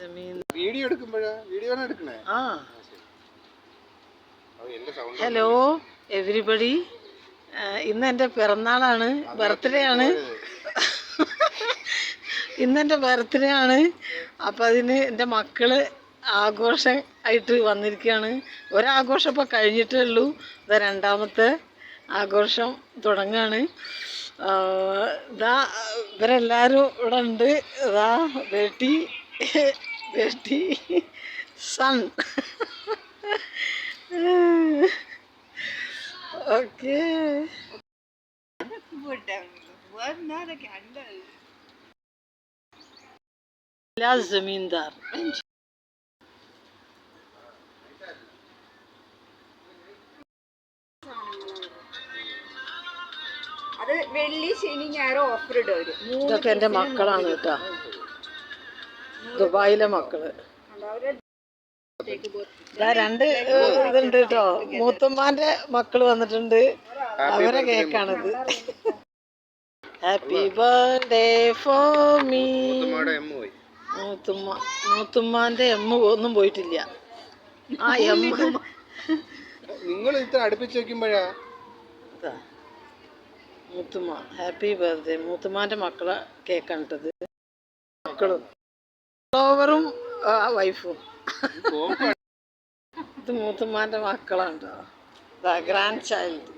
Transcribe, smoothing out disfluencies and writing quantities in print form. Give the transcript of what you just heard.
Video എടുക്കുമ്പോഴാ video എടുക്കണേ. Hello everybody, ഇന്ന് എൻ്റെ പിറന്നാളാണ്, ബർത്ത്ഡേ ആണ്. ഇന്നെൻ്റെ ബർത്ത്ഡേ ആണ്. അപ്പം അതിന് എൻ്റെ മക്കൾ ആഘോഷം ആയിട്ട് വന്നിരിക്കുകയാണ്. ഒരാഘോഷം ഇപ്പോൾ കഴിഞ്ഞിട്ടേ ഉള്ളൂ, ഇത് രണ്ടാമത്തെ ആഘോഷം തുടങ്ങുകയാണ്. ഇതാ ഇവരെല്ലാവരും ഇവിടെ ഉണ്ട്. ഇതാ ബേട്ടി ബേട്ടി സൺ. ഓക്കെ ജമീന്ദാർ. അത് വെള്ളി ശനി ഞായറും ഓഫർ ഇടും. ഇതൊക്കെ എൻ്റെ മക്കളാണ് കേട്ടോ, ദുബായിലെ മക്കള്. രണ്ട് ഇതുണ്ട് കേട്ടോ, മൂത്തുമ്മാന്റെ മക്കള് വന്നിട്ടുണ്ട്, അവരെ കേക്കാണിത്. Happy birthday for me. മൂത്തുമ്മാന്റെ എമ്മ ഒന്നും പോയിട്ടില്ല. ആ എമ്മ നിങ്ങൾ ഇത്ര അടുപ്പിച്ച് വെക്കുമ്പോഴാ മൂത്തുമ്മ ഹാപ്പി ബർത്ത്ഡേ. മൂത്തുമ്മാന്റെ മക്കളെ കേക്കാണ് ഇട്ടത്, മക്കളും ഫ്ലവറും വൈഫും. ഇത് മൂത്തുമ്മാന്റെ മക്കളാണ് കേട്ടോ, ഗ്രാൻഡ് ചൈൽഡ്.